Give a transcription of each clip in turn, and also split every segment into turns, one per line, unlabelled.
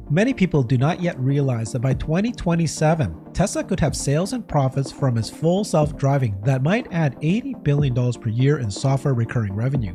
Many people do not yet realize that by 2027, Tesla could have sales and profits from its full self-driving that might add $80 billion per year in software recurring revenue.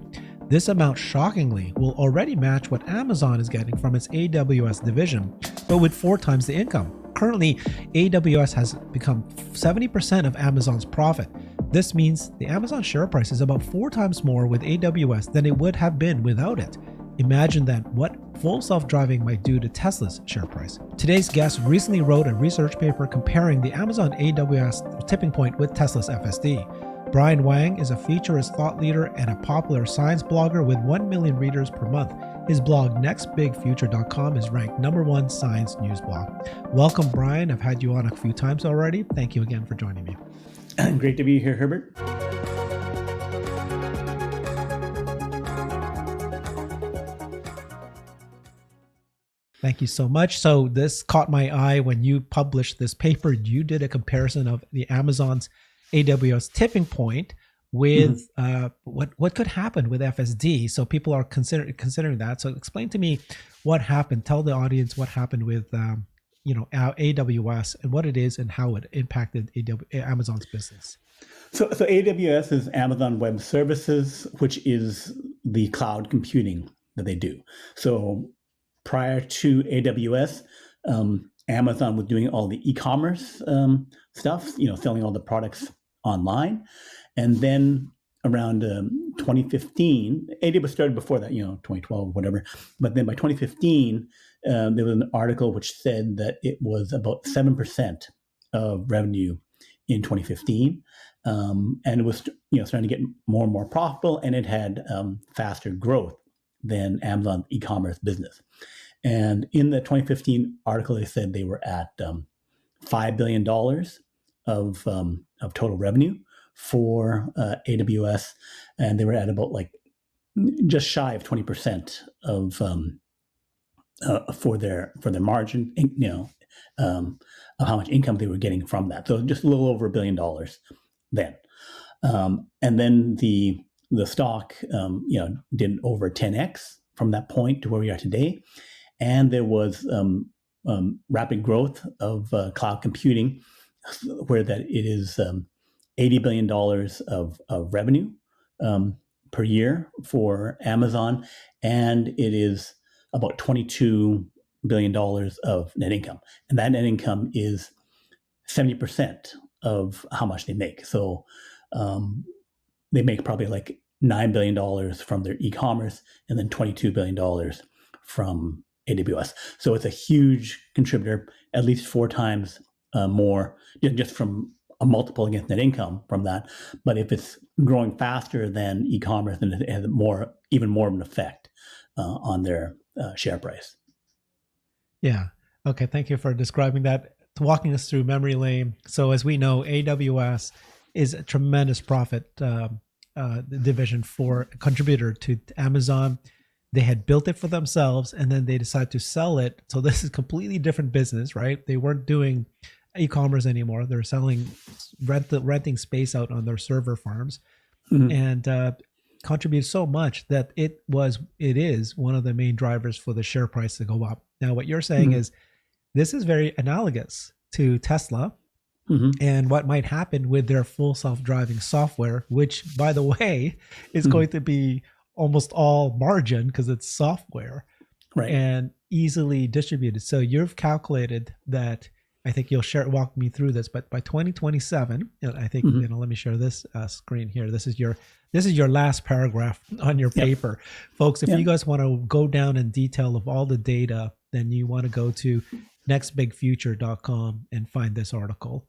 This amount, shockingly, will already match what Amazon is getting from its AWS division, but with 4 times the income. Currently, AWS has become 70% of Amazon's profit. This means the Amazon share price is about 4 times more with AWS than it would have been without it. Imagine then what full self-driving might do to Tesla's share price. Today's guest recently wrote a research paper comparing the Amazon AWS tipping point with Tesla's FSD. Brian Wang is a futurist thought leader and a popular science blogger with 1 million readers per month. His blog, nextbigfuture.com, is ranked #1 science news blog. Welcome, Brian. I've had you on a few times already. Thank you again for joining me.
Great to be here, Herbert.
Thank you so much. So this caught my eye when you published this paper. You did a comparison of the Amazon's AWS tipping point with what could happen with FSD. So people are considering that. So explain to me what happened. Tell the audience what happened with our AWS and what it is and how it impacted Amazon's business.
So AWS is Amazon Web Services, which is the cloud computing that they do. So prior to AWS, Amazon was doing all the e-commerce stuff, selling all the products online. And then around 2015, AWS started before that, 2012, whatever. But then by 2015, there was an article which said that it was about 7% of revenue in 2015. And it was, starting to get more and more profitable, and it had faster growth than Amazon e-commerce business. And in the 2015 article, they said they were at $5 billion of total revenue for AWS, and they were at about just shy of 20% of for their margin, of how much income they were getting from that. So just a little over $1 billion then, and then the stock did over 10x from that point to where we are today, and there was rapid growth of cloud computing, where that it is $80 billion of revenue per year for Amazon, and it is about $22 billion of net income. And that net income is 70% of how much they make. So they make probably $9 billion from their e-commerce and then $22 billion from AWS. So it's a huge contributor, at least 4 times more, just from a multiple against net income from that. But if it's growing faster than e-commerce, then it has even more of an effect on their share price.
Yeah. Okay. Thank you for describing that, walking us through memory lane. So as we know, AWS is a tremendous profit division for contributor to Amazon. They had built it for themselves, and then they decided to sell it. So this is completely different business, right? They weren't doing e-commerce anymore. They're selling, renting space out on their server farms, and contribute so much that it is one of the main drivers for the share price to go up. Now, what you're saying is this is very analogous to Tesla and what might happen with their full self-driving software, which, by the way, is going to be almost all margin because it's software,
right,
and easily distributed. So you've calculated that. I think you'll walk me through this, but by 2027, I think let me share this screen here. This is your last paragraph on your paper, folks. If you guys want to go down in detail of all the data, then you want to go to nextbigfuture.com and find this article.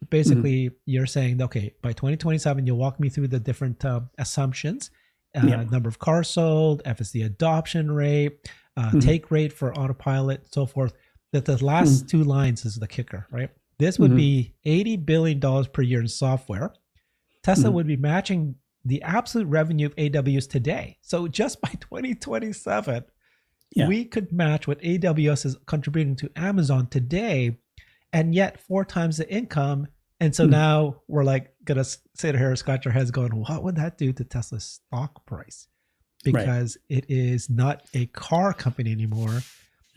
Basically, you're saying, okay, by 2027, you'll walk me through the different assumptions, number of cars sold, FSD adoption rate, take rate for autopilot, so forth. That the last 2 lines is the kicker, right? This would be $80 billion per year in software. Tesla would be matching the absolute revenue of AWS today. So just by 2027, we could match what AWS is contributing to Amazon today, and yet 4 times the income. And so now we're gonna sit here, scratch our heads going, what would that do to Tesla's stock price? Because it is not a car company anymore.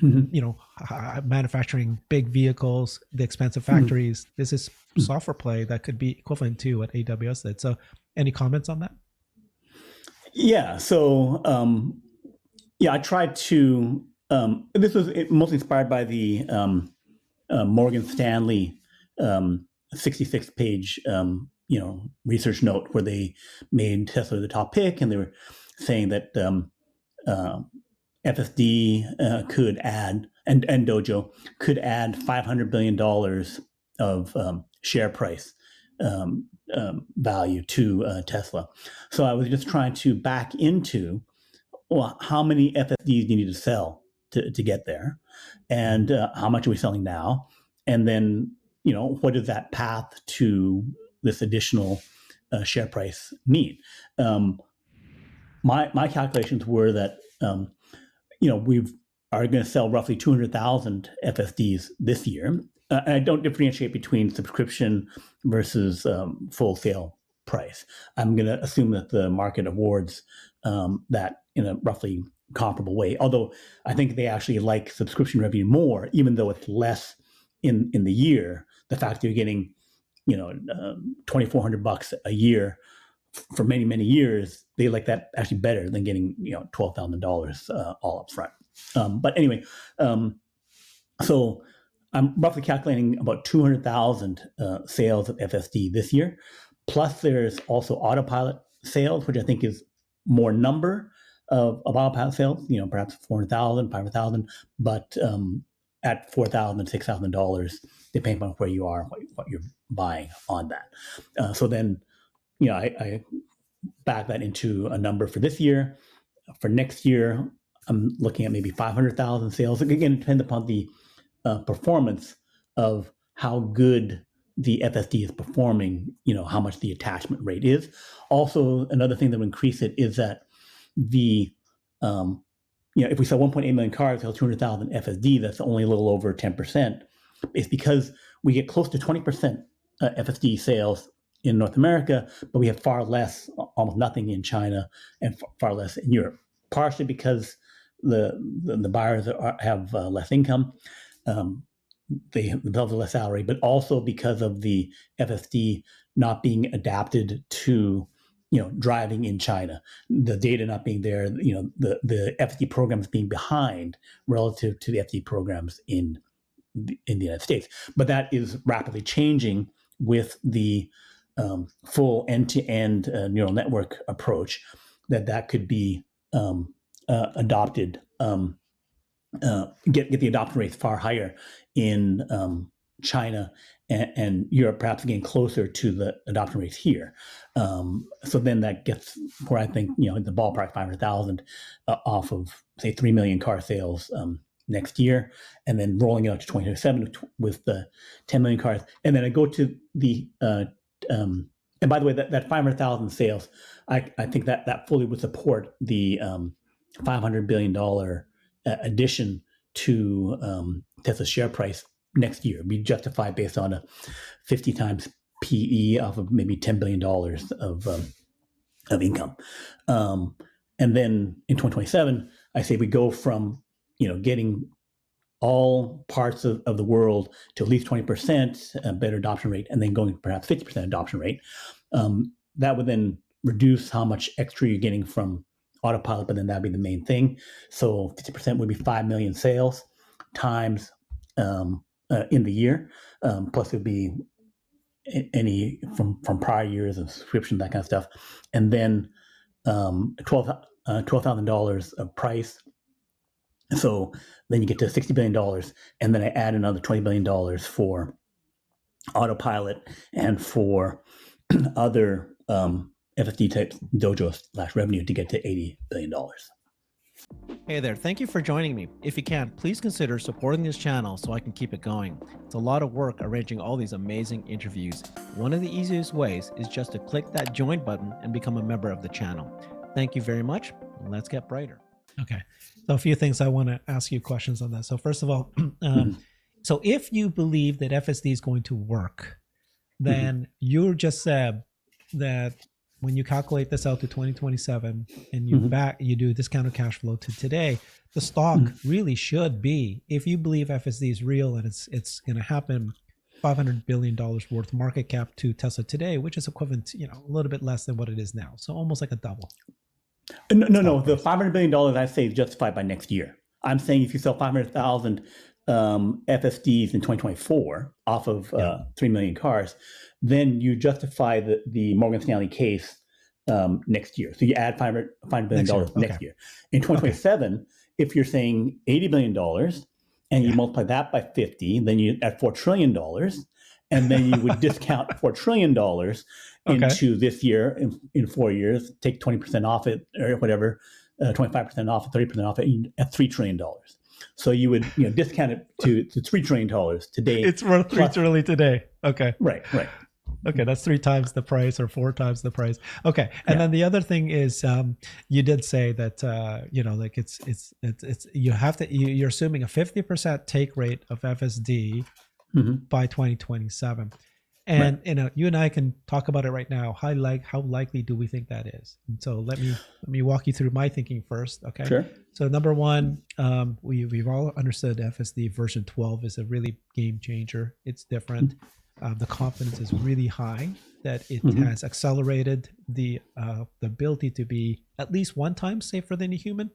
manufacturing big vehicles, the expensive factories. This is software play that could be equivalent to what AWS did. So any comments on that?
Yeah. So, I tried to, this was mostly inspired by the Morgan Stanley 66-page, research note where they made Tesla the top pick, and they were saying that FSD could add, and Dojo could add $500 billion of share price value to Tesla. So I was just trying to back into, well, how many FSDs do you need to sell to get there, and how much are we selling now, and then what does that path to this additional share price mean? My calculations were that we are going to sell roughly 200,000 FSDs this year. And I don't differentiate between subscription versus full sale price. I'm going to assume that the market awards that in a roughly comparable way. Although I think they actually like subscription revenue more, even though it's less in the year. The fact that you're getting $2,400 a year for many, many years, they like that actually better than getting $12,000 all up front. But anyway, so I'm roughly calculating about 200,000 sales of FSD this year. Plus, there's also autopilot sales, which I think is more number of autopilot sales. Perhaps 400,000, 500,000, but at $4,000 and $6,000, depending on where you are, what you're buying on that. So then, I back that into a number for this year. For next year, I'm looking at maybe 500,000 sales. Again, it depends upon the performance of how good the FSD is performing, how much the attachment rate is. Also, another thing that will increase it is that the, if we sell 1.8 million cars, sell 200,000 FSD, that's only a little over 10%. It's because we get close to 20% FSD sales in North America, but we have far less, almost nothing in China, and far less in Europe. Partially because the buyers have less income, they have less salary, but also because of the FSD not being adapted to driving in China, the data not being there, the FSD programs being behind relative to the FSD programs in the United States. But that is rapidly changing with the full end-to-end neural network approach. That could be adopted, get the adoption rates far higher in China and Europe, perhaps getting closer to the adoption rates here. So then that gets where I think the ballpark 500,000 off of say 3 million car sales next year, and then rolling out to 2027 with the 10 million cars, and then I go to the and by the way, that 500,000 sales, I think that fully would support the $500 billion addition to Tesla's share price next year. Be justified based on a 50 times PE off of maybe $10 billion of income. And then in 2027, I say we go from getting all parts of the world to at least 20% better adoption rate, and then going perhaps 50% adoption rate. That would then reduce how much extra you're getting from autopilot, but then that'd be the main thing. So 50% would be 5 million sales times in the year. Plus it would be any from prior years of subscription, that kind of stuff. And then $12,000 of price. So then you get to $60 billion, and then I add another $20 billion for autopilot and for other FSD type dojo / revenue to get to $80 billion.
Hey there, thank you for joining me. If you can, please consider supporting this channel so I can keep it going. It's a lot of work arranging all these amazing interviews. One of the easiest ways is just to click that join button and become a member of the channel. Thank you very much, and let's get brighter. Okay, so a few things I want to ask you questions on that. So first of all, so if you believe that FSD is going to work, then you just said that when you calculate this out to 2027 and you do discounted cash flow to today, the stock really should be, if you believe FSD is real and it's going to happen, $500 billion worth market cap to Tesla today, which is equivalent to, a little bit less than what it is now. So almost like a double.
No. The $500 billion I say is justified by next year. I'm saying if you sell 500,000 FSDs in 2024 off of 3 million cars, then you justify the Morgan Stanley case next year. So you add $500 billion next year. In 2027, if you're saying $80 billion and you multiply that by 50, then you add $4 trillion, and then you would discount $4 trillion into this year in 4 years, take 20% off it or whatever, 25% off it, 30% off it, at $3 trillion. So you would discount it to $3 trillion today.
It's worth $3 trillion today. Okay.
Right.
Okay, that's 3 times the price or 4 times the price. Okay, and then the other thing is, you did say that like it's you have to you're assuming a 50% take rate of FSD by 2027, and you and I can talk about it right now. How likely do we think that is? And so let me walk you through my thinking first. Okay.
Sure.
So number one, we've all understood FSD version 12 is a really game changer. It's different. The confidence is really high that it has accelerated the ability to be at least 1 time safer than a human,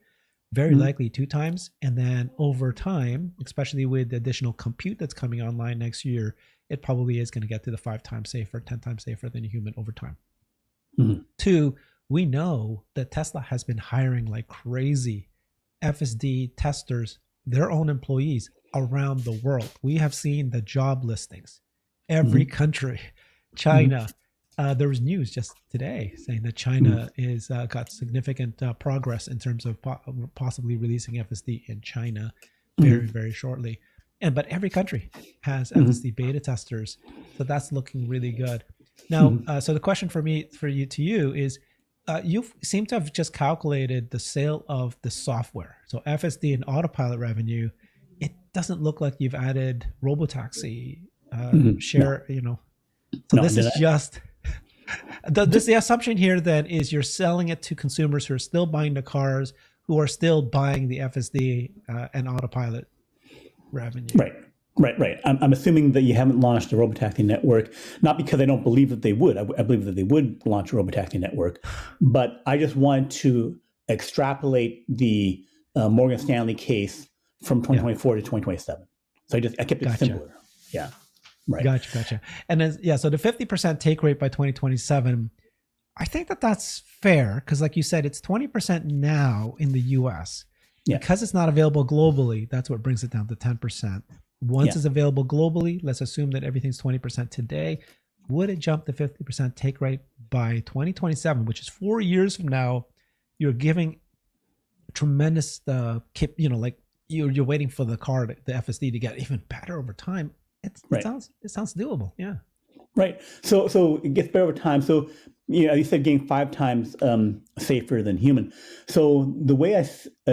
very likely 2 times. And then over time, especially with the additional compute that's coming online next year, it probably is going to get to the 5 times safer, 10 times safer than a human over time. 2, we know that Tesla has been hiring like crazy FSD testers, their own employees around the world. We have seen the job listings. Every country, China. There was news just today saying that China is got significant progress in terms of possibly releasing FSD in China very, very shortly. But every country has FSD beta testers, so that's looking really good. Now, so the question to you is, you seem to have just calculated the sale of the software. So FSD and autopilot revenue. It doesn't look like you've added robotaxi. Share, so this is just the assumption here then is you're selling it to consumers who are still buying the cars, who are still buying the FSD and autopilot revenue.
Right. I'm assuming that you haven't launched a robotaxi network, not because I don't believe that they would. I believe that they would launch a robotaxi network, but I just wanted to extrapolate the Morgan Stanley case from 2024 to 2027. So I kept it simpler. Yeah. Right.
Gotcha. And then, so the 50% take rate by 2027, I think that's fair because, like you said, it's 20% now in the US. Because it's not available globally, that's what brings it down to 10%. Once it's available globally, let's assume that everything's 20% today. Would it jump to 50% take rate by 2027, which is 4 years from now? You're giving tremendous, like you're waiting for the FSD to get even better over time. It sounds doable. Yeah.
Right. So it gets better over time. So you said getting 5 times safer than human. So the way I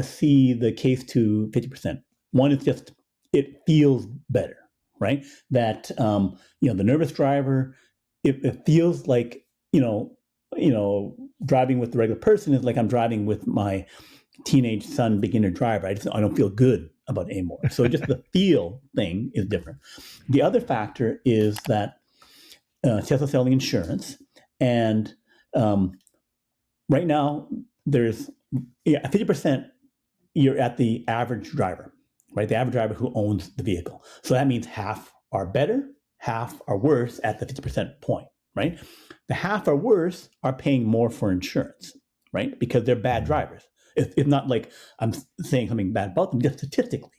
see the case to 50%, one is just it feels better, right? That the nervous driver, it feels like driving with the regular person is like I'm driving with my teenage son, beginner driver. I don't feel good about it anymore. So just the feel thing is different. The other factor is that Tesla's selling insurance, and right now there's 50%. You're at the average driver, right? The average driver who owns the vehicle. So that means half are better, half are worse at the 50% point, right? The half are worse are paying more for insurance, right? Because they're bad drivers. It's not like I'm saying something bad about them, just statistically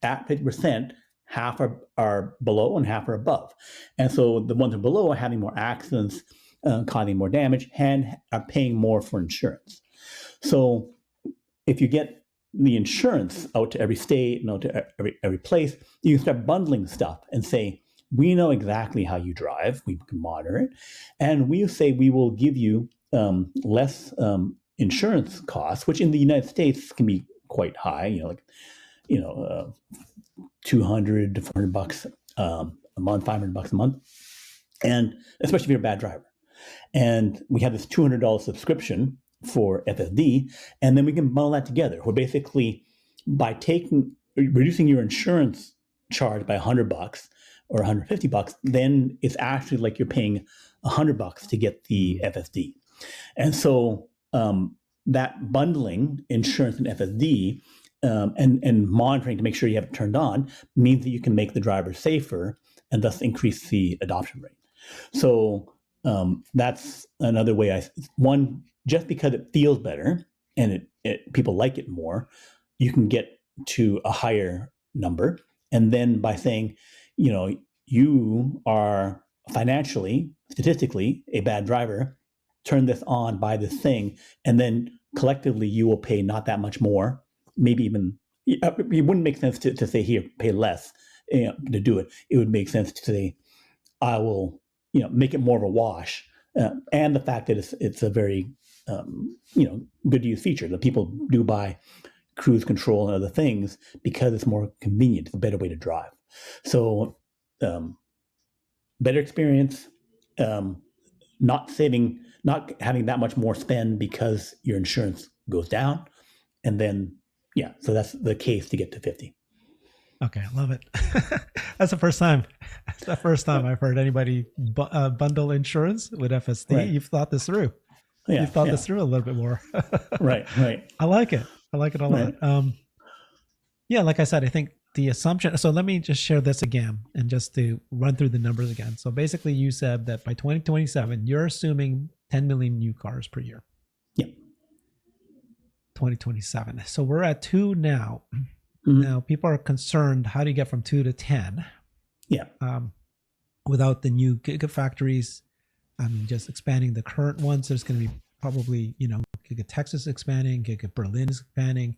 at 50%, half are below and half are above. And so the ones who are below are having more accidents, causing more damage, and are paying more for insurance. So if you get the insurance out to every state and out to every place, you can start bundling stuff and say, we know exactly how you drive, we can monitor it, and we say we will give you less insurance costs, which in the United States can be quite high, $200 to $400 a month, $500 a month, and especially if you're a bad driver. And we have this $200 subscription for FSD, and then we can bundle that together. Where basically, by reducing your insurance charge by $100 or $150, then it's actually like you're paying $100 to get the FSD. And so that bundling insurance and FSD and monitoring to make sure you have it turned on means that you can make the driver safer and thus increase the adoption rate. So that's another way. Just because it feels better and people like it more, you can get to a higher number. And then by saying, you are financially, statistically, a bad driver, turn this on, buy this thing, and then collectively you will pay not that much more. Maybe even, it wouldn't make sense to say, here, pay less to do it. It would make sense to say, I will make it more of a wash. And the fact that it's a very good to use feature that people do buy cruise control and other things because it's more convenient. It's a better way to drive. So better experience, not having that much more spend because your insurance goes down. And then, so that's the case to get to 50.
Okay, I love it. That's the first time. That's the first time I've heard anybody bundle insurance with FSD. Right. You've thought this through. Yeah, you've thought this through a little bit more.
Right.
I like it. I like it a lot. Like I said, I think the assumption. So let me just share this again and just to run through the numbers again. So basically, you said that by 2027, you're assuming 10 million new cars per year.
Yeah.
2027. So we're at 2 now. Mm-hmm. Now, people are concerned, how do you get from 2 to 10?
Yeah.
Without the new gigafactories, just expanding the current ones, there's going to be probably, Giga Texas expanding, Giga Berlin is expanding.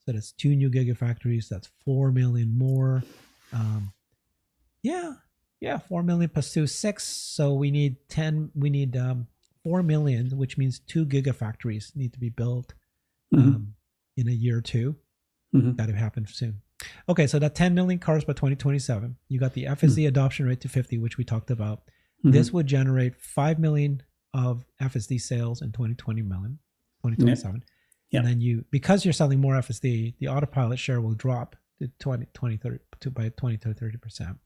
So that's 2 new gigafactories. That's 4 million more. 4 million plus 2, 6. So we need 4 million, which means 2 gigafactories need to be built in a year or two. Mm-hmm. That would happen soon. Okay, so that 10 million cars by 2027. You got the FSD adoption rate to 50, which we talked about. Mm-hmm. This would generate 5 million of FSD sales in 2027. Yeah. And then because you're selling more FSD, the autopilot share will drop to 30 to 30%.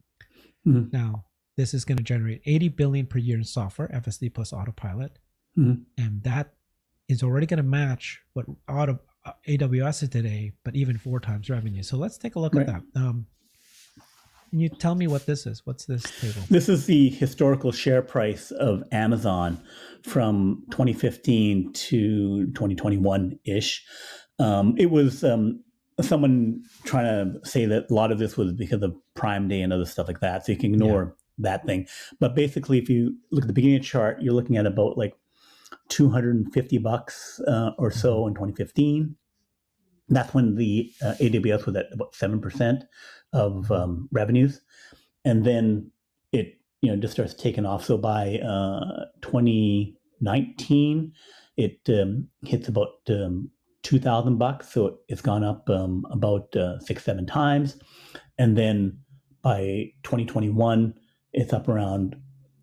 Mm-hmm. Now, this is going to generate 80 billion per year in software, FSD plus autopilot. Mm-hmm. And that is already going to match what AWS is today, but even 4 times revenue. So let's take a look at that. Can you tell me what this is? What's this table?
This is the historical share price of Amazon from 2015 to 2021-ish. It was someone trying to say that a lot of this was because of Prime Day and other stuff like that. So you can ignore that thing. But basically, if you look at the beginning of the chart, you're looking at about like $250 or so in 2015. That's when the AWS was at about 7% of revenues, and then it just starts taking off. So by 2019, it hits about $2,000. So it's gone up about 6-7 times, and then by 2021, it's up around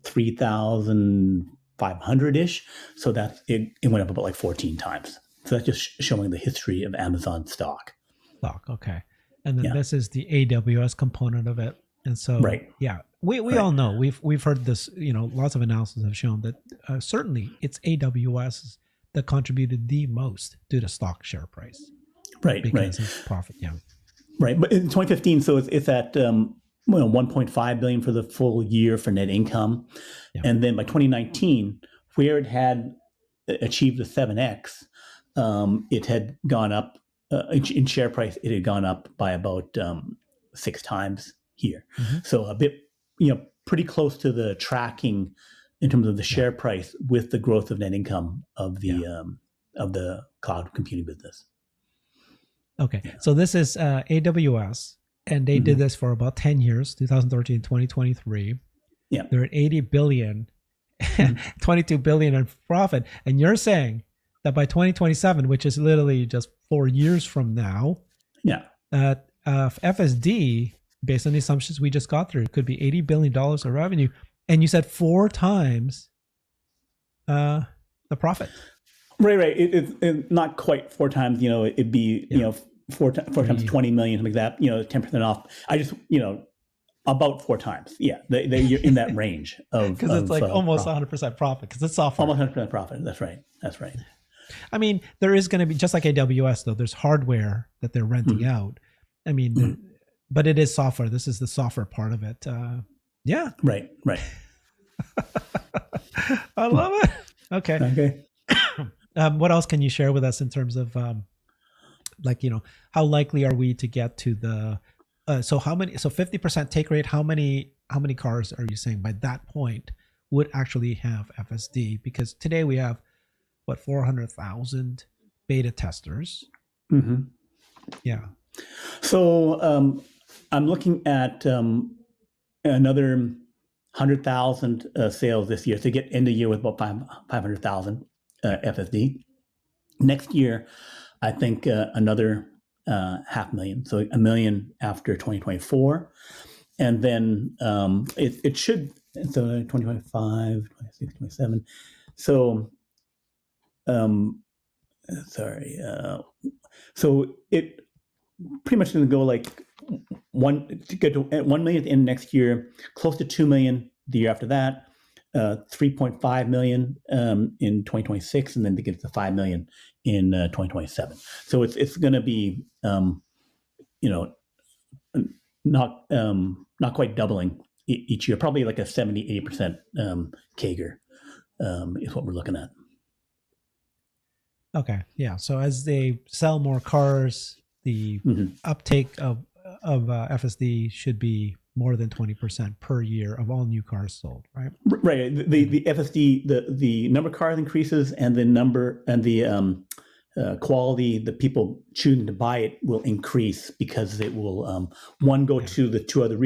3,500-ish. So that it went up about like 14 times. So that's just showing the history of Amazon stock.
Okay. And then this is the AWS component of it. And so, we all know, we've heard this, lots of analysis have shown that certainly it's AWS that contributed the most to the stock share price. Because of profit. Yeah.
Right. But in 2015, so it's at 1.5 billion for the full year for net income. Yeah. And then by 2019, where it had achieved the 7x, it had gone up in share price. It had gone up by about 6 times here. Mm-hmm. So a bit, pretty close to the tracking in terms of the share price with the growth of net income of the cloud computing business.
Okay, so this is AWS, and they did this for about 10 years, 2013 to 2023.
Yeah,
they're at 80 billion, 22 billion in profit, and you're saying that by 2027, which is literally just 4 years from now, FSD, based on the assumptions we just got through, could be $80 billion of revenue. And you said 4 times the profit.
Right. It's not quite 4 times. It'd be four times 20 million, something like that. 10% off. I just about 4 times. Yeah, you're in that range of
because it's like almost
profit.
100% profit because it's software.
Almost 100% profit. That's right.
I mean, there is going to be, just like AWS though, there's hardware that they're renting out. I mean, but it is software. This is the software part of it. Yeah.
Right.
I love it. Okay. What else can you share with us in terms of how likely are we to get to the so 50% take rate, how many cars are you saying by that point would actually have FSD? Because today we have 400,000 beta testers. Yeah.
So I'm looking at another 100,000 sales this year to get end of year with about 500,000 FSD. Next year, I think another 500,000, so 1 million after 2024, and then it should, so 2025, 26, 27. So so it pretty much going to go like to get to 1 million at the end of next year, close to 2 million the year after that, 3.5 million in 2026, and then to get to 5 million in 2027. So it's going to be not quite doubling each year, probably like a 70-80% CAGR is what we're looking at.
Okay, yeah. So as they sell more cars, the uptake of FSD should be more than 20% per year of all new cars sold, right?
Right. The FSD, the number of cars increases, and the number and the quality, the people choosing to buy it will increase because it will go to the two other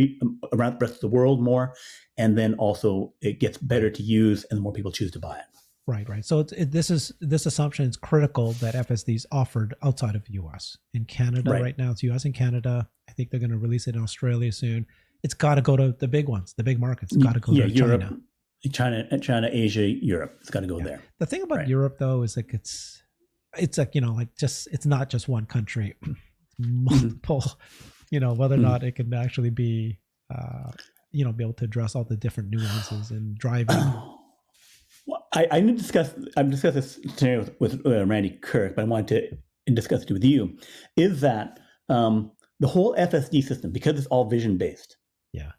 around the rest of the world more, and then also it gets better to use, and the more people choose to buy it.
Right. So this assumption is critical that FSD is offered outside of the U.S. In Canada right now, it's U.S. and Canada. I think they're going to release it in Australia soon. It's got to go to the big ones, the big markets. It's got to go to
Europe, China, Asia, Europe. It's got to go there.
The thing about Europe though is like it's like it's not just one country, it's multiple. Whether or not it can actually be be able to address all the different nuances in driving.
Well, I've discussed this scenario with Randy Kirk, but I wanted to discuss it with you. Is that the whole FSD system, because it's all vision based,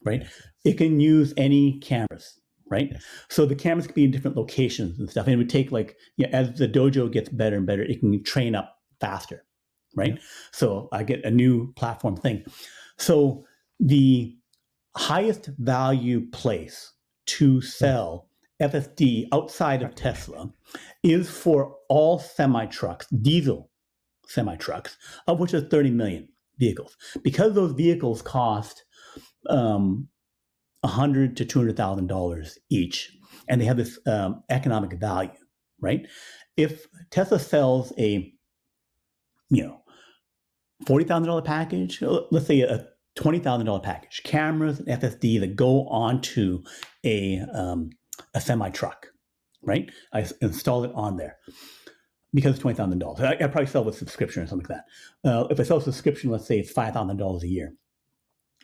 right? It can use any cameras, right? Yeah. So the cameras can be in different locations and stuff, and it would take as the dojo gets better and better, it can train up faster, right? Yeah. So I get a new platform thing. So the highest value place to sell FSD outside of Tesla is for all semi-trucks, diesel semi-trucks, of which is 30 million vehicles. Because those vehicles cost $100,000 to $200,000 each, and they have this economic value, right? If Tesla sells a $40,000 package, let's say a $20,000 package, cameras and FSD that go onto a semi-truck, right? I install it on there because it's $20,000. I probably sell with subscription or something like that. If I sell a subscription, let's say it's $5,000 a year.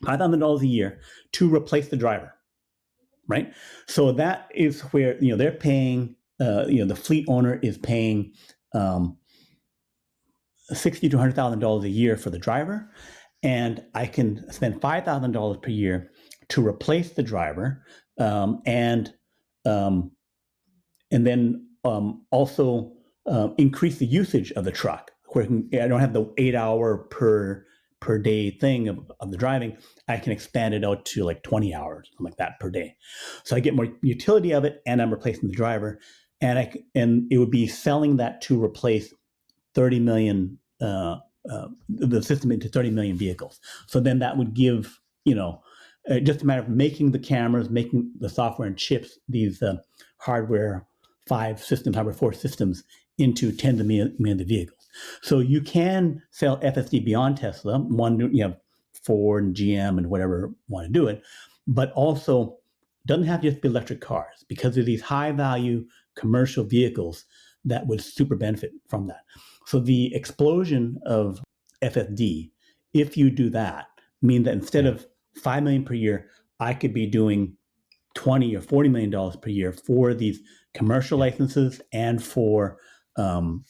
$5,000 a year to replace the driver, right? So that is where they're paying. The fleet owner is paying $60,000 to $100,000 a year for the driver, and I can spend $5,000 per year to replace the driver, and then also increase the usage of the truck. Where I don't have the 8-hour per day thing of the driving. I can expand it out to like 20 hours, something like that per day. So I get more utility of it, and I'm replacing the driver, and it would be selling that to replace 30 million the system into 30 million vehicles. So then that would give just a matter of making the cameras, making the software and chips, these hardware 4 systems into tens of millions of vehicles. So you can sell FSD beyond Tesla. Ford and GM and whatever want to do it, but also doesn't have to just be electric cars, because of these high value commercial vehicles that would super benefit from that. So the explosion of FSD, if you do that, mean that instead of $5 million per year, I could be doing $20 or $40 million per year for these commercial licenses and for GM,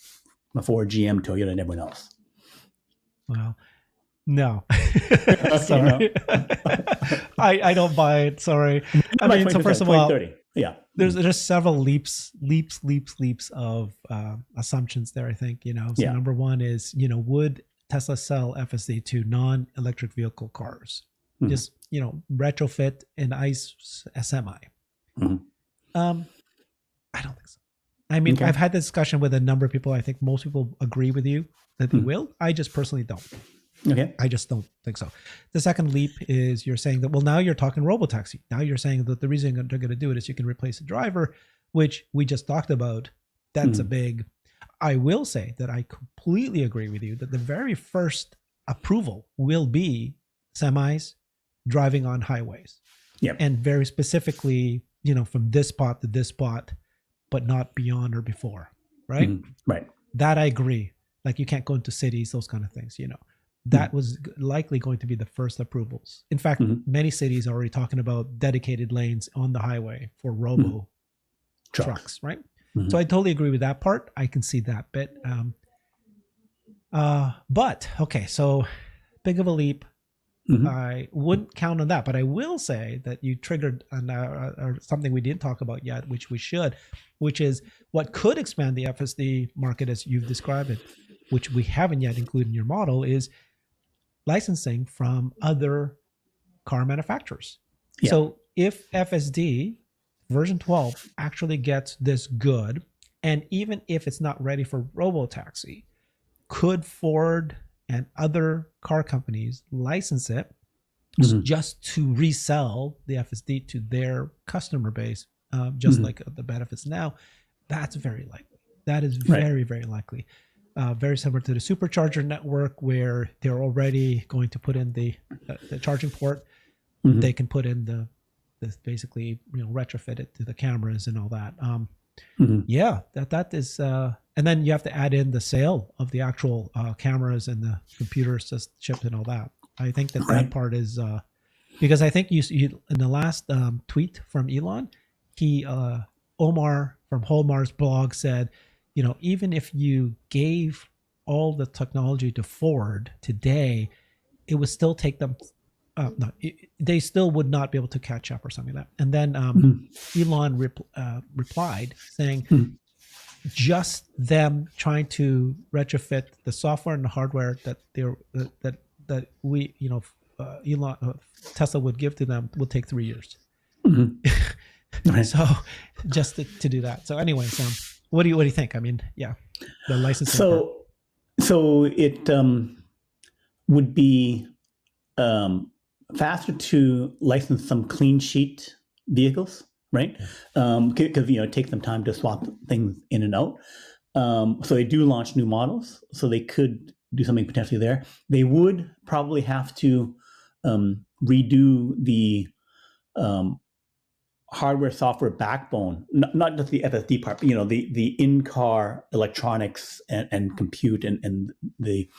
Toyota, and everyone else.
Well, no.
Okay,
Sorry.
no.
I don't buy it. Sorry. I mean, so first of all, there's several leaps of assumptions there, I think, So number one is, would Tesla sell FSD to non-electric vehicle cars? Mm-hmm. Just, retrofit an ICE semi. Mm-hmm. I don't think so. I mean, okay. I've had this discussion with a number of people. I think most people agree with you that they will. I just personally don't.
Okay.
I just don't think so. The second leap is you're saying that, well, now you're talking robotaxi. Now you're saying that the reason they're going to do it is you can replace the driver, which we just talked about. That's a big, I will say that I completely agree with you that the very first approval will be semis driving on highways.
Yep.
And very specifically, from this spot to this spot, but not beyond or before, right?
Right.
That I agree. Like you can't go into cities, those kind of things, That was likely going to be the first approvals. In fact, many cities are already talking about dedicated lanes on the highway for robo trucks, right? So I totally agree with that part. I can see that bit. But, okay, so big of a leap. I wouldn't count on that, but I will say that you triggered on something we didn't talk about yet, which we should, which is what could expand the FSD market as you've described it, which we haven't yet included in your model, is licensing from other car manufacturers. Yeah. So if FSD version 12 actually gets this good, and even if it's not ready for robotaxi, could Ford and other car companies license it just to resell the FSD to their customer base, just like the benefits now? That's very likely. That is very, very likely. Very similar to the supercharger network, where they're already going to put in the charging port. They can put in the basically retrofit it to the cameras and all that. Yeah, that is, and then you have to add in the sale of the actual cameras and the computer chips and all that. I think that part is because I think you in the last tweet from Elon, Omar from Holmar's blog said, even if you gave all the technology to Ford today, it would still take them, they still would not be able to catch up or something like that. And then Elon replied saying, just them trying to retrofit the software and the hardware that we, Elon Tesla would give to them will take 3 years. Right. So just to do that. So anyways, what do you think? I mean, yeah, the licensing.
So it would be faster to license some clean sheet vehicles, right? Because it takes them time to swap things in and out. So they do launch new models, so they could do something potentially there. They would probably have to redo the hardware software backbone, not just the FSD part, but the in-car electronics and compute and the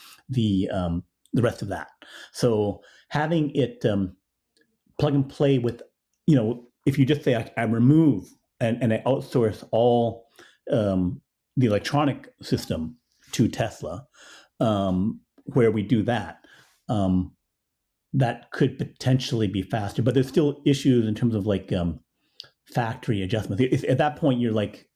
rest of that. So having it plug and play with, if you just say I remove and I outsource all the electronic system to Tesla, where we do that, that could potentially be faster. But there's still issues in terms of factory adjustments. At that point, you're like,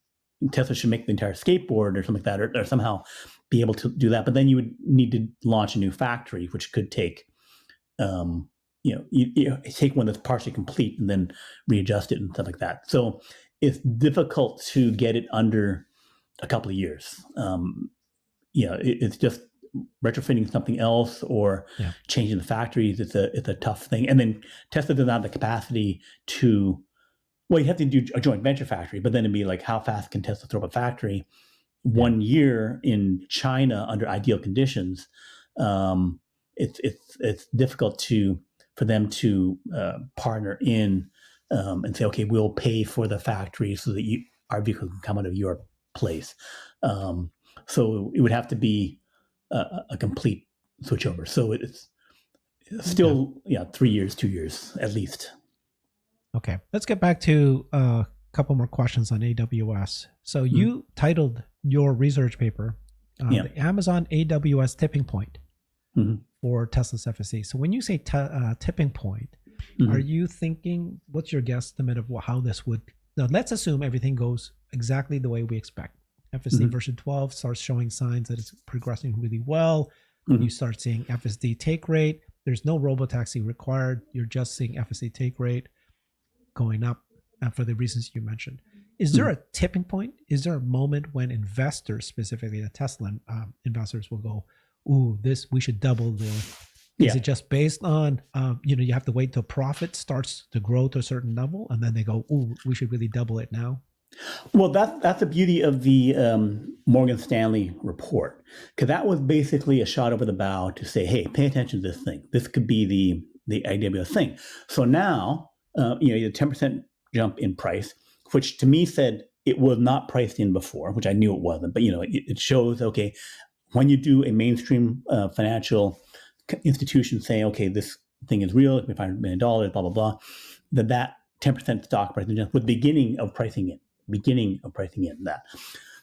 Tesla should make the entire skateboard or something like that, or somehow be able to do that. But then you would need to launch a new factory, which could take, you take one that's partially complete and then readjust it and stuff like that. So it's difficult to get it under a couple of years. It's just retrofitting something else or changing the factories. It's a tough thing. And then Tesla doesn't have the capacity to. Well, you have to do a joint venture factory, but then it'd be like, how fast can Tesla throw up a factory? 1 year in China under ideal conditions, it's difficult for them to partner in and say, okay, we'll pay for the factory so that our vehicle can come out of your place. So it would have to be a complete switchover. So it's still 3 years, 2 years at least.
Okay, let's get back to a couple more questions on AWS. So you titled your research paper the Amazon AWS tipping point for Tesla's FSD. So when you say tipping point, are you thinking, what's your guesstimate of how this would, now let's assume everything goes exactly the way we expect. FSD version 12 starts showing signs that it's progressing really well. You start seeing FSD take rate. There's no robotaxi required. You're just seeing FSD take rate going up for the reasons you mentioned. Is there a tipping point? Is there a moment when investors, specifically the Tesla investors, will go, ooh, we should double the... Is it just based on, you have to wait till profit starts to grow to a certain level, and then they go, ooh, we should really double it now?
Well, that's the beauty of the Morgan Stanley report, because that was basically a shot over the bow to say, hey, pay attention to this thing. This could be the AWS thing. So now, the 10% jump in price, which to me said it was not priced in before, which I knew it wasn't. But, it shows, okay, when you do a mainstream financial institution saying, okay, this thing is real, it's $500 million, blah, blah, blah, that 10% stock price was the beginning of pricing in that.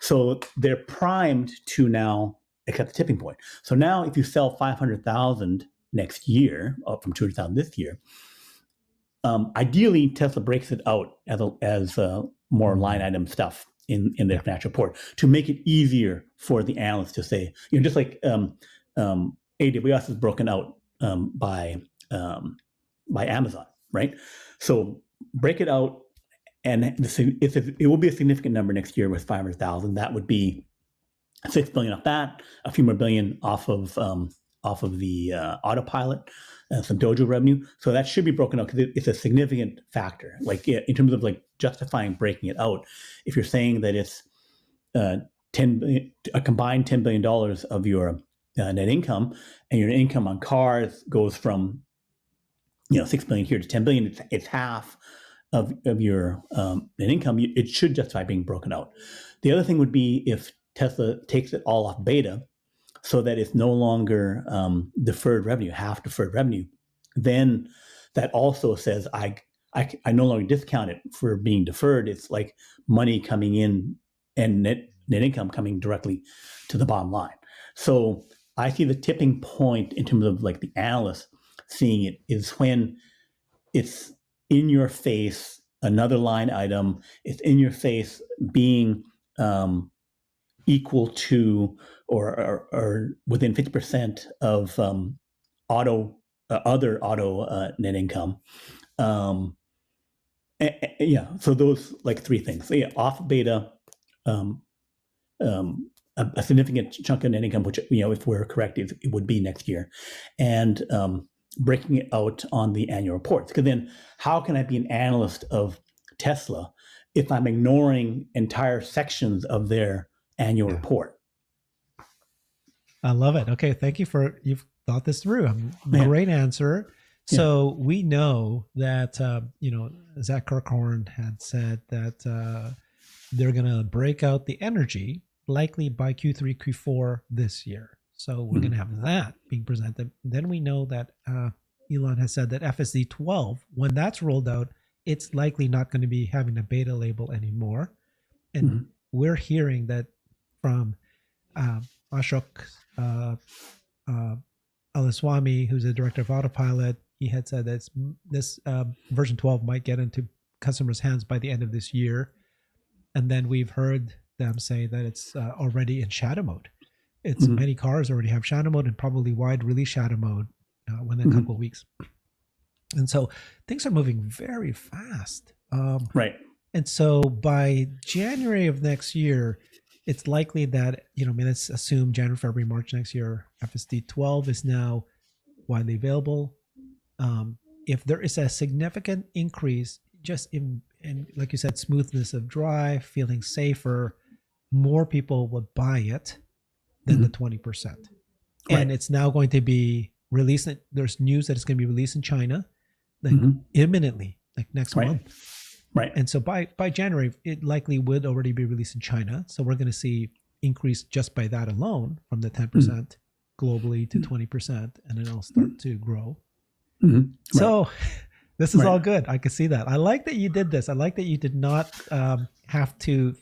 So they're primed to now accept the tipping point. So now if you sell 500,000 next year, up from 200,000 this year, ideally Tesla breaks it out as more line item stuff in their financial report to make it easier for the analysts to say, just like AWS is broken out by Amazon, right? So break it out, and it will be a significant number next year with 500,000. That would be $6 billion off that, a few more billion off of the autopilot, some Dojo revenue. So that should be broken out because it's a significant factor. Like in terms of like justifying breaking it out, if you're saying that it's a combined $10 billion of your net income, and your income on cars goes from 6 billion here to 10 billion, it's half of your net income. It should justify being broken out. The other thing would be if Tesla takes it all off beta, so that it's no longer deferred revenue, half deferred revenue, then that also says I no longer discount it for being deferred. It's like money coming in and net income coming directly to the bottom line. So I see the tipping point in terms of like the analysts seeing it is when it's in your face, another line item, it's in your face being equal to or within 50% of other auto net income. So those like three things. So off beta, a significant chunk of net income, which if we're correct, it would be next year, and breaking it out on the annual reports. Because then, how can I be an analyst of Tesla if I'm ignoring entire sections of their annual report?
I love it. Okay, thank you you've thought this through. Great answer. So we know that Zach Kirkhorn had said that they're going to break out the energy likely by Q3, Q4 this year. So we're going to have that being presented. Then we know that Elon has said that FSD 12, when that's rolled out, it's likely not going to be having a beta label anymore. And we're hearing that from Ashok Alaswamy, who's the director of Autopilot. He had said that this version 12 might get into customers' hands by the end of this year. And then we've heard them say that it's already in shadow mode. It's many cars already have shadow mode and probably wide release shadow mode within a couple of weeks. And so things are moving very fast.
Right.
And so by January of next year, it's likely that, let's assume January, February, March next year, FSD 12 is now widely available. If there is a significant increase just in, like you said, smoothness of drive, feeling safer, more people would buy it than the 20%. Right. And it's now going to be released. There's news that it's going to be released in China imminently, like next month.
Right.
And so by January, it likely would already be released in China. So we're going to see increase just by that alone from the 10% globally to 20%, and then it'll start to grow.
Mm-hmm.
So this is
Right.
all good. I can see that. I like that you did this. I like that you did not have to,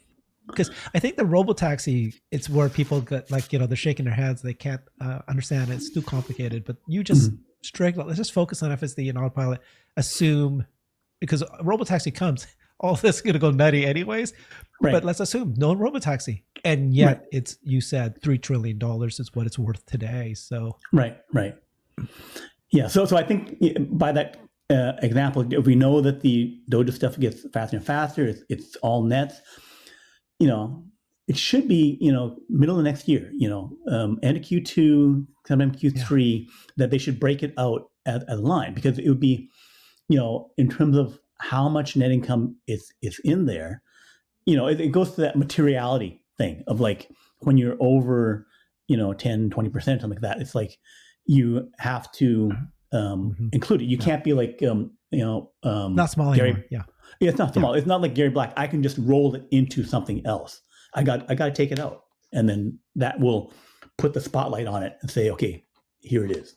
because I think the robotaxi, it's where people get like, they're shaking their heads. They can't understand it. It's too complicated. But you just let's just focus on FSD and autopilot. Assume, because robotaxi comes, all this is going to go nutty anyways.
Right.
But let's assume no robotaxi. And yet it's, you said $3 trillion is what it's worth today. So
Right. Yeah. So I think by that example, if we know that the Dojo stuff gets faster and faster, it's all nets, it should be, middle of next year, end of Q2, sometime Q3, that they should break it out as a line, because it would be, in terms of how much net income is in there, it goes to that materiality thing of like when you're over, 10, 20%, something like that. It's like you have to include it. You can't be like,
not small
Gary,
anymore. Yeah,
it's not small. It's not like Gary Black. I can just roll it into something else. I got to take it out, and then that will put the spotlight on it and say, okay, here it is.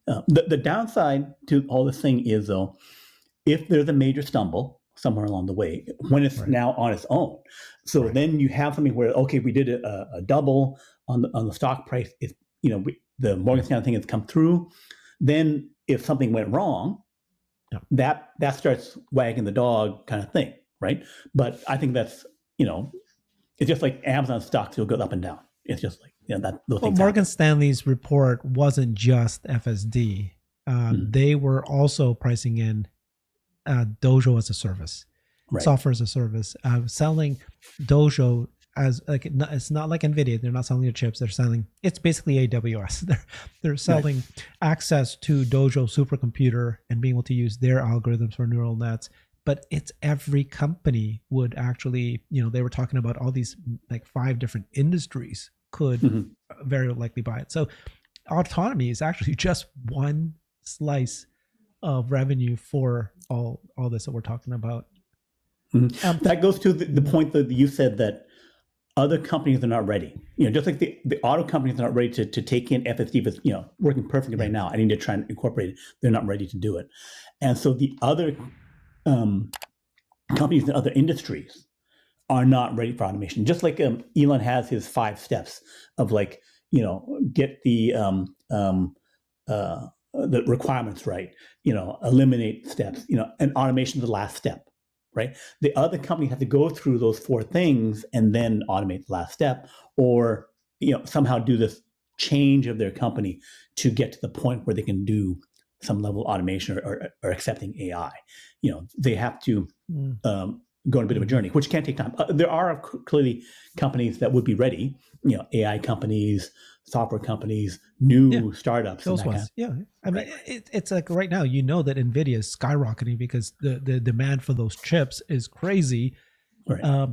The downside to all this thing is, though, if there's a major stumble somewhere along the way, when it's now on its own, so then you have something where, okay, we did a double on the stock price. It's, the Morgan Stanley thing has come through. Then if something went wrong, that starts wagging the dog kind of thing, right? But I think that's, it's just like Amazon stocks will go up and down. It's just like, those things
Morgan
happen.
Stanley's report wasn't just FSD. They were also pricing in Dojo as a service, software as a service, selling Dojo as like, it's not like NVIDIA. They're not selling their chips. They're selling, it's basically AWS. They're selling access to Dojo supercomputer and being able to use their algorithms for neural nets. But it's every company would actually, they were talking about all these like 5 different industries could very likely buy it. So autonomy is actually just one slice of revenue for all this that we're talking about.
That goes to the point that you said that other companies are not ready. Just like the auto companies are not ready to take in FSD, but working perfectly right now. I need to try and incorporate it. They're not ready to do it. And so the other companies in other industries are not ready for automation. Just like Elon has his 5 steps of like, get the requirements right, eliminate steps, and automation is the last step, right? The other companies have to go through those 4 things and then automate the last step, or somehow do this change of their company to get to the point where they can do some level of automation or accepting AI. They have to go on a bit of a journey, which can take time. There are clearly companies that would be ready, AI companies, software companies, new startups.
Those ones. I mean, it's like right now, that NVIDIA is skyrocketing because the demand for those chips is crazy.
Right.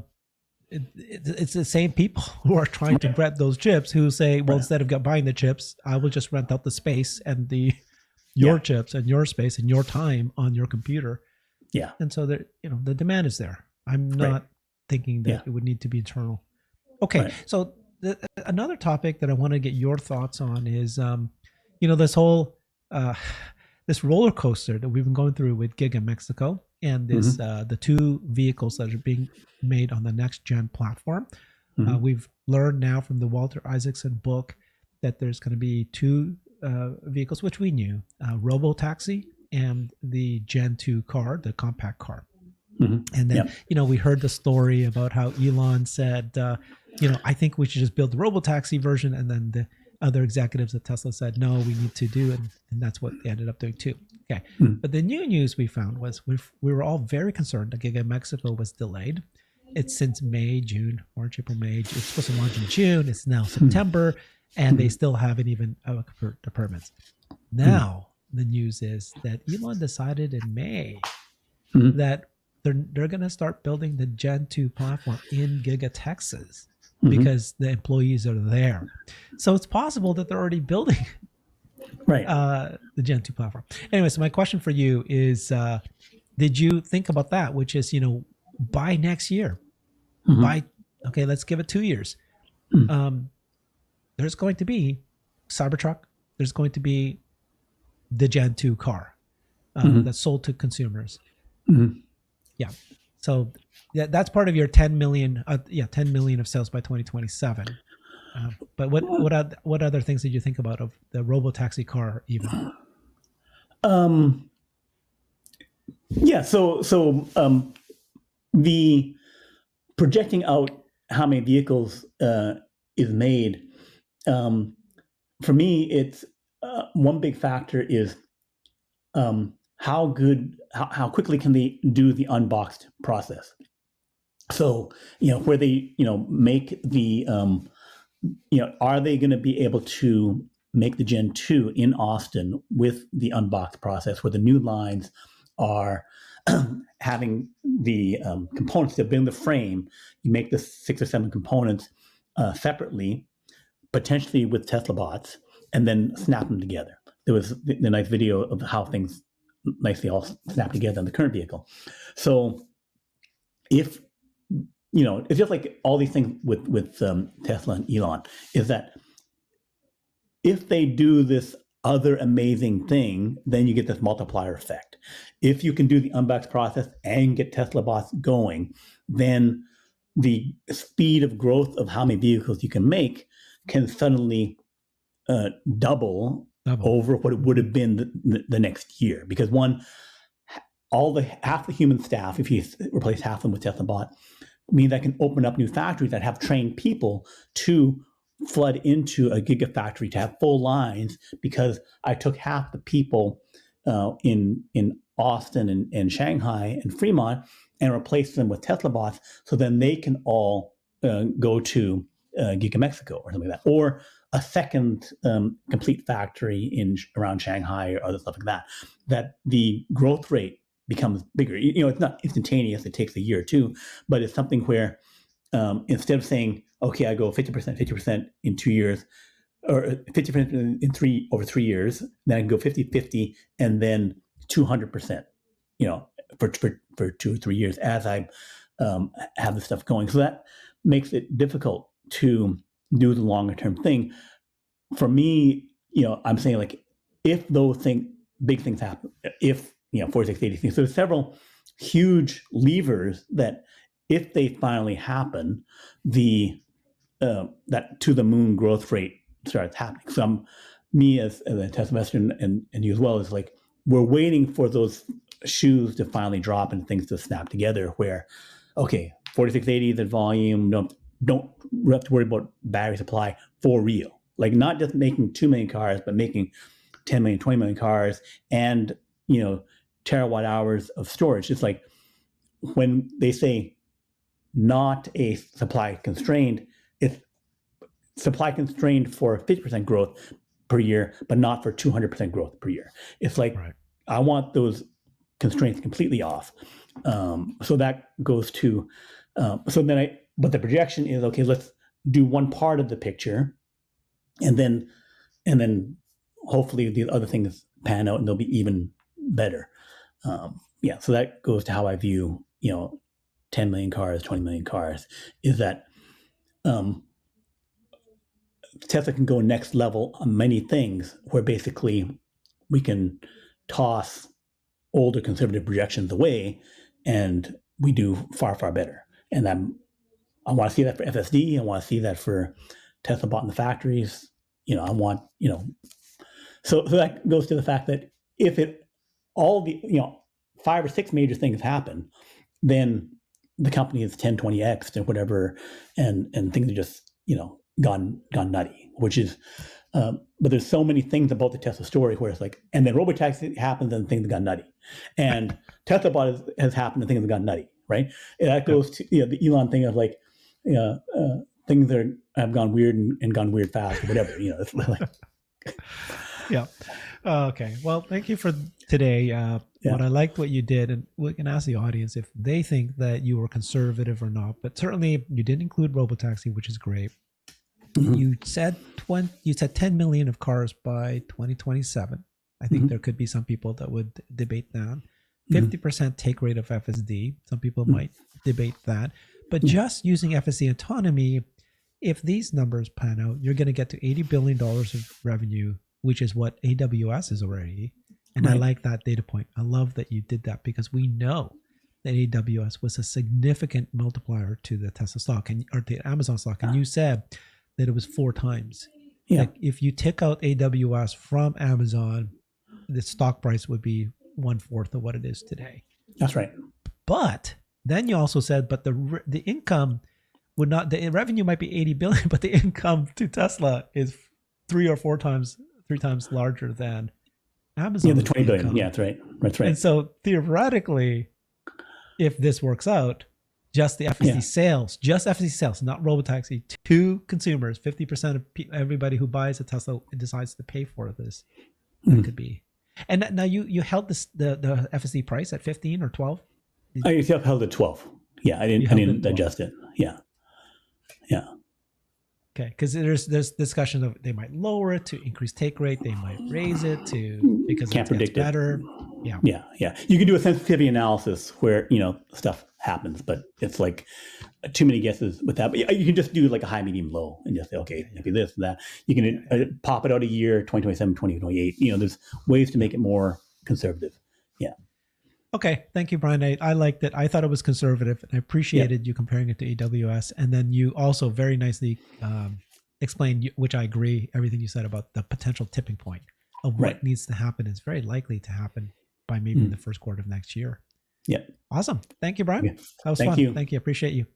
It's the same people who are trying to grab those chips who say, well, instead of buying the chips, I will just rent out the space and your chips and your space and your time on your computer.
Yeah.
And so the demand is there. I'm not thinking that it would need to be internal. Okay. So another topic that I want to get your thoughts on is, this whole, this roller coaster that we've been going through with Giga Mexico and this, the 2 vehicles that are being made on the next gen platform. We've learned now from the Walter Isaacson book that there's going to be 2 vehicles, which we knew, Robotaxi and the Gen 2 car, the compact car. And then, we heard the story about how Elon said, I think we should just build the Robotaxi version. And then the other executives at Tesla said, no, we need to do it. And that's what they ended up doing too. Okay. But the new news we found was we were all very concerned that Giga Mexico was delayed. It's since May, June, March, April, May. It's supposed to launch in June. It's now September. And they still haven't even the permits. Now, the news is that Elon decided in May that they're going to start building the Gen 2 platform in Giga Texas because the employees are there. So it's possible that they're already building the Gen 2 platform. Anyway, so my question for you is, did you think about that? Which is, by next year,
Mhm.
okay, let's give it 2 years.
Mhm.
There's going to be Cybertruck. There's going to be the Gen 2 car
Mhm.
that's sold to consumers.
Mhm.
Yeah. So that's part of your 10 million. 10 million of sales by 2027. But what other things did you think about of the robo taxi car even?
Um, yeah. The projecting out how many vehicles is made, um, for me, it's one big factor is how quickly can they do the unboxed process. So where they make the are they going to be able to make the Gen 2 in Austin with the unboxed process where the new lines are having the components that build the frame? You make the 6 or 7 components separately, potentially with Tesla bots, and then snap them together. There was the nice video of how things nicely all snap together in the current vehicle. So if it's just like all these things with Tesla and Elon, is that if they do this other amazing thing, then you get this multiplier effect. If you can do the unbox process and get Tesla bots going, then the speed of growth of how many vehicles you can make can suddenly double
Double.
over what it would have been the next year. Because half the human staff, if you replace half of them with Tesla bot, means that can open up new factories that have trained people to flood into a gigafactory to have full lines, because I took half the people in Austin and Shanghai and Fremont and replaced them with Tesla bots, so then they can all go to Giga Mexico or something like that, or a second complete factory around Shanghai or other stuff like that. That the growth rate becomes bigger. It's not instantaneous; it takes a year or two, but it's something where instead of saying, okay, I go 50% in 2 years, or 50% over 3 years, then I can go 50-50 and then 200%, for 2 or 3 years as I have the stuff going. So that makes it difficult to do the longer term thing. For me, I'm saying, like, if those big things happen, if 4680 things, so there's several huge levers that, if they finally happen, the that to the moon growth rate starts happening. So me as a test investor, and you as well, is like, we're waiting for those shoes to finally drop and things to snap together. Where, okay, 4680 is at volume. Don't have to worry about battery supply for real. Like, not just making 2 million cars, but making 10 million, 20 million cars, and terawatt hours of storage. It's like when they say not a supply constrained, it's supply constrained for 50% growth per year, but not for 200% growth per year. It's like,
Right.
I want those constraints completely off. So that goes to, but the projection is, okay, let's do one part of the picture, and then hopefully the other things pan out and they'll be even better. So that goes to how I view, 10 million cars, 20 million cars, is that Tesla can go next level on many things, where basically we can toss older conservative projections away and we do far, far better. And I want to see that for FSD. I want to see that for Tesla bought in the factories. I want, so that goes to the fact that if all the, 5 or 6 major things happen, then the company is 10-20x and whatever, and things are just gone nutty. Which is, but there's so many things about the Tesla story where it's like, and then robotaxi happens and things got nutty, and Tesla bot has happened and things have gone nutty, right? And that goes to the Elon thing of like, things have gone weird and gone weird fast or whatever. It's like,
Yeah. Okay. Well, thank you for today.
Yeah.
What I liked what you did, and we can ask the audience if they think that you were conservative or not. But certainly, you did include robotaxi, which is great.
Mhm.
You said 10 million of cars by 2027. I think
Mhm.
there could be some people that would debate that. 50% take rate of FSD. Some people might debate that. But just using FSD autonomy, if these numbers pan out, you're going to get to $80 billion of revenue, which is what AWS is already. And I like that data point. I love that you did that because we know that AWS was a significant multiplier to the Tesla stock or the Amazon stock. And you said that it was 4 times.
Yeah.
Like if you take out AWS from Amazon, the stock price would be 1/4 of what it is today.
That's right.
But then you also said, but the income would not, the revenue might be 80 billion, but the income to Tesla is 3 or 4 times larger than Amazon.
Yeah, the 20 billion. Yeah, that's right. That's right.
And so theoretically, if this works out, just the FSD sales, not robotaxi, to consumers, 50% of everybody who buys a Tesla decides to pay for this. That could be. And now you held the FSD price at 15 or 12?
I held it 12. Yeah, I didn't adjust it. Yeah.
Okay, because there's discussion of they might lower it to increase take rate, they might raise it to because it gets better. Yeah.
You can do a sensitivity analysis where stuff happens, but it's like too many guesses with that. But you can just do like a high, medium, low, and just say, okay, maybe this and that. You can pop it out a year, 2027, 2028. There's ways to make it more conservative. Yeah.
Okay, thank you, Brian. I liked it. I thought it was conservative, and I appreciated you comparing it to AWS. And then you also very nicely explained, which I agree, everything you said about the potential tipping point of what needs to happen is very likely to happen by maybe in the first quarter of next year.
Yeah.
Awesome. Thank you, Brian.
Yeah.
That was fun. Thank you. Appreciate you.